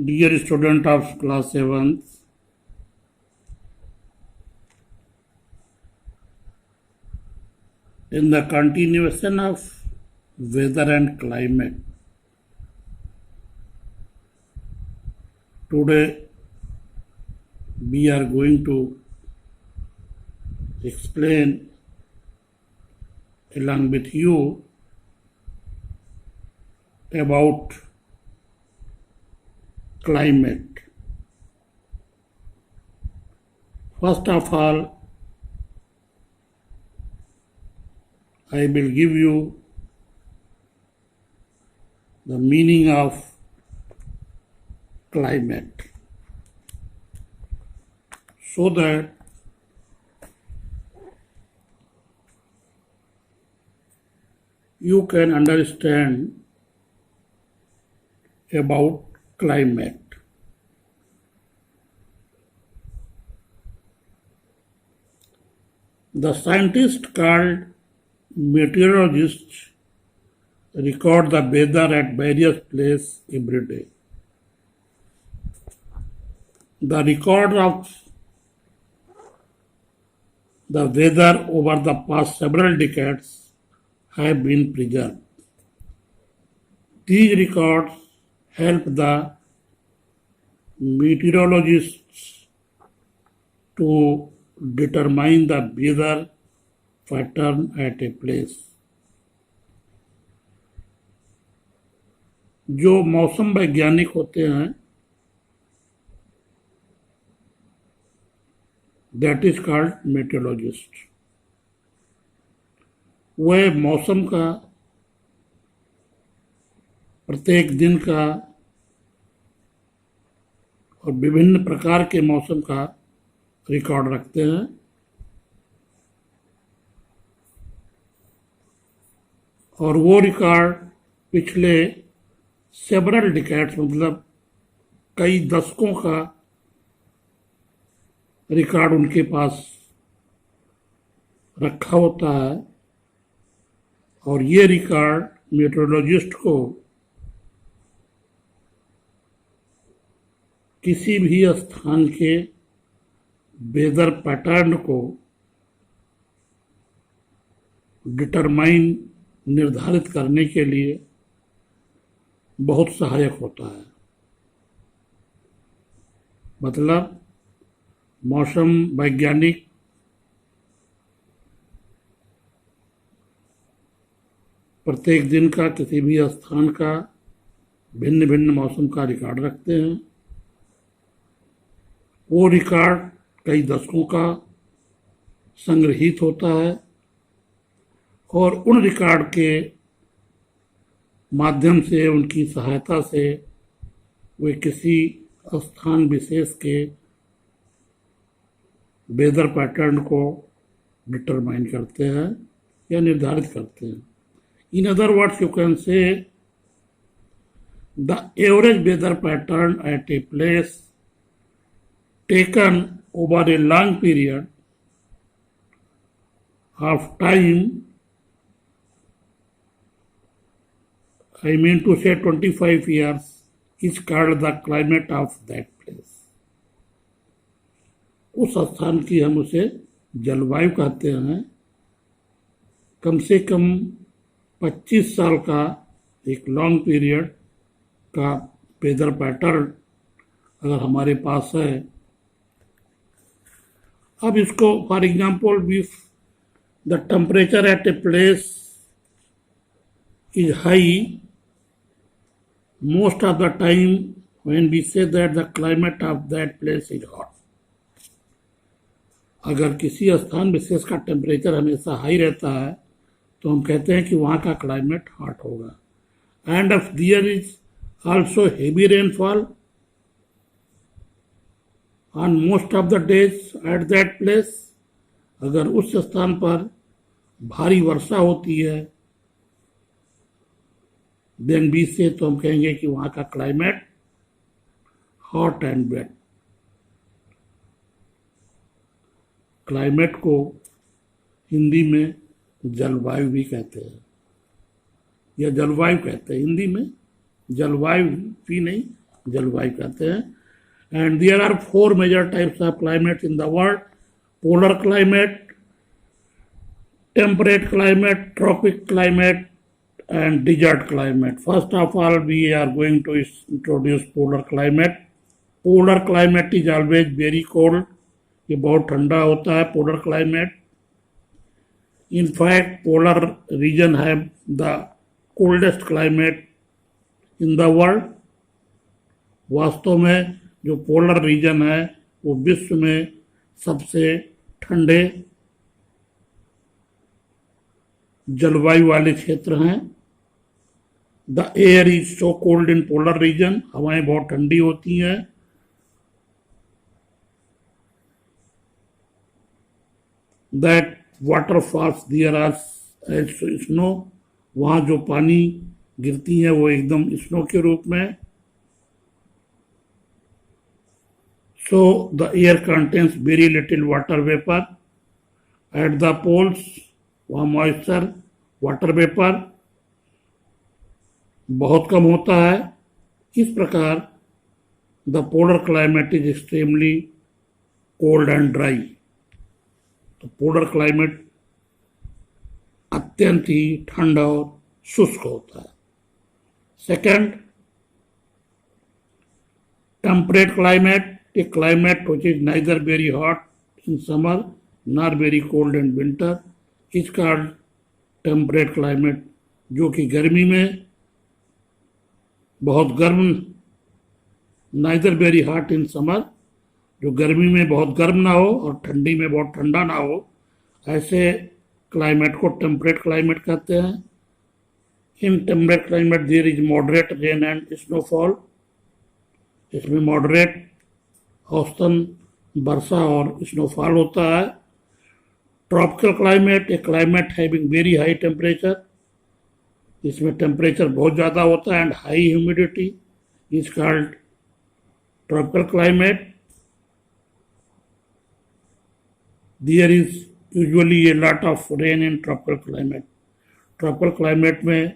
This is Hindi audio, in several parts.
Dear student of class 7th, in the continuation of weather and climate, today we are going to explain along with you about climate. First of all, I will give you the meaning of climate so that you can understand about climate. The scientists called meteorologists record the weather at various places every day. The record of the weather over the past several decades have been preserved. These records help the meteorologists to determine the weather pattern at a place. जो मौसम वैज्ञानिक होते हैं, दैट इज कॉल्ड मेटेरोलॉजिस्ट, वह मौसम का प्रत्येक दिन का और विभिन्न प्रकार के मौसम का रिकॉर्ड रखते हैं और वो रिकॉर्ड पिछले सेवरल डिकेड्स मतलब कई दशकों का रिकॉर्ड उनके पास रखा होता है और ये रिकॉर्ड मेट्रोलॉजिस्ट को किसी भी स्थान के वेदर पैटर्न को डिटरमाइन निर्धारित करने के लिए बहुत सहायक होता है। मतलब मौसम वैज्ञानिक प्रत्येक दिन का किसी भी स्थान का भिन्न भिन्न मौसम का रिकॉर्ड रखते हैं। वो रिकॉर्ड कई दशकों का संग्रहित होता है और उन रिकॉर्ड के माध्यम से उनकी सहायता से वे किसी स्थान विशेष के वेदर पैटर्न को डिटरमाइन करते हैं या निर्धारित करते हैं। In other words you can say the average weather pattern at a place taken over a long period of time, I mean to say 25 years, is called the climate of that place. उस स्थान की हम उसे जलवायु कहते हैं। कम से कम 25 साल का एक लॉन्ग पीरियड का वेदर पैटर्न अगर हमारे पास है, अब इसको for example if the temperature at a place is high most of the time when we say that the climate of that place is hot. अगर किसी स्थान विशेष का टेम्परेचर हमेशा हाई रहता है तो हम कहते हैं कि वहाँ का क्लाइमेट हॉट होगा। End of their is also heavy rainfall on most of the days at that place। अगर उस स्थान पर भारी वर्षा होती है देन बी से तो हम कहेंगे कि वहाँ का climate hot and wet. Climate को हिंदी में जलवायु भी कहते हैं या जलवायु कहते हैं। हिंदी में जलवायु भी नहीं, जलवायु कहते हैं. And there are 4 major types of climate in the world: polar climate, temperate climate, tropic climate, and desert climate. First of all, we are going to introduce polar climate. Polar climate is always very cold. ये बहुत ठंडा होता है polar climate. In fact, polar region have the coldest climate in the world. वास्तव में जो पोलर रीजन है वो विश्व में सबसे ठंडे जलवायु वाले क्षेत्र हैं. The air is so cold in polar region. हवाएं बहुत ठंडी होती हैं. That waterfalls there are as snow. वहाँ जो पानी गिरती है वो एकदम स्नो के रूप में. So the air contains very little water vapor. At the poles, वहाँ moisture, water vapor बहुत कम होता है. इस प्रकार the polar climate is extremely cold and dry. तो polar climate अत्यंत ही ठंडा और शुष्क होता है. Second, temperate climate. A climate which is neither very hot in summer nor very cold in winter is called temperate climate. जो कि गर्मी में बहुत गर्म, neither very hot in summer, जो गर्मी में बहुत गर्म ना हो और ठंडी में बहुत ठंडा ना हो, ऐसे क्लाइमेट को टेम्परेट क्लाइमेट कहते हैं. In temperate climate there is moderate rain and snowfall. इसमें मॉडरेट औसतन वर्षा और स्नोफॉल होता है. Tropical climate, a climate having very high temperature. इसमें टेम्परेचर बहुत ज़्यादा होता है and high humidity is called tropical climate. There is usually a lot of rain in tropical climate. Tropical climate में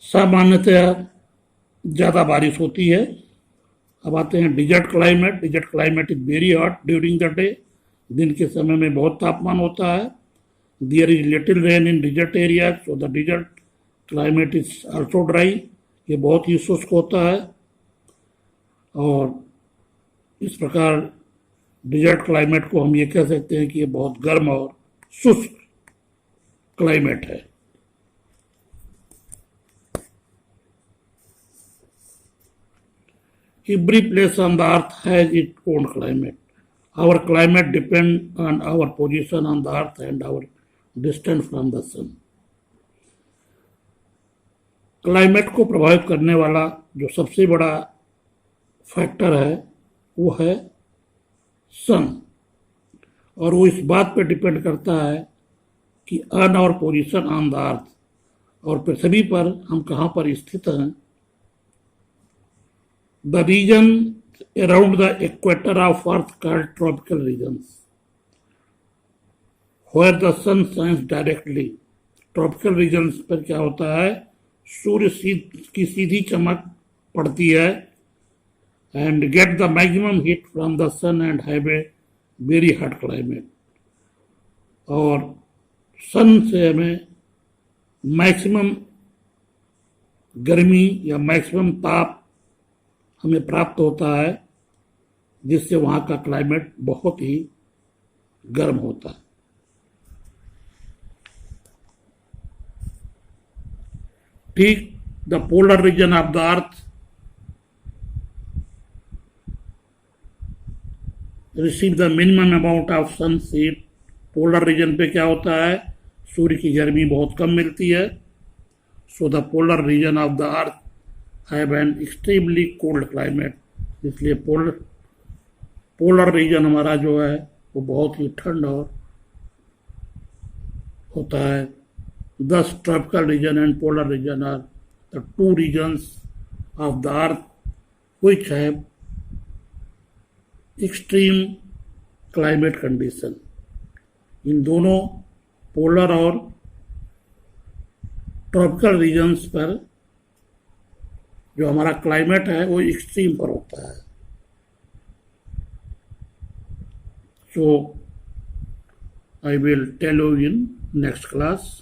सामान्यतः ज़्यादा बारिश होती है. अब आते हैं desert climate. Desert climate is very hot during the day. दिन के समय में बहुत तापमान होता है. There is little rain in desert area, so the desert climate is also dry. ये बहुत ही शुष्क होता है और इस प्रकार डिजर्ट क्लाइमेट को हम ये कह सकते हैं कि ये बहुत गर्म और शुष्क क्लाइमेट है. Every place on the earth has its own climate. Our climate depends on our position on the earth and our distance from the sun. Climate को प्रभावित करने वाला जो सबसे बड़ा फैक्टर है वो है सन. और वो इस बात पर डिपेंड करता है कि on our position on the earth, और पृथ्वी पर हम कहाँ पर स्थित हैं. The region around the equator of Earth called tropical regions, where the sun shines directly. Tropical regions पर क्या होता है, सूर्य की सीधी चमक पड़ती है and get the maximum heat from the sun and have a very hot climate. और सन से हमें मैक्सिमम गर्मी या मैक्सिमम ताप हमें प्राप्त होता है, जिससे वहाँ का क्लाइमेट बहुत ही गर्म होता है. ठीक, the polar region of the earth receive the minimum amount of sun heat. Polar region पे क्या होता है, सूर्य की गर्मी बहुत कम मिलती है. So the polar region of the earth have an extremely cold climate. इसलिए पोलर रीजन हमारा जो है वो बहुत ही ठंड और होता है. Thus tropical region and polar region are the two regions of the earth which have extreme climate condition. इन दोनों पोलर और ट्रॉपिकल रीजन्स पर जो हमारा क्लाइमेट है वो एक्सट्रीम पर होता है। So I will tell you in next class.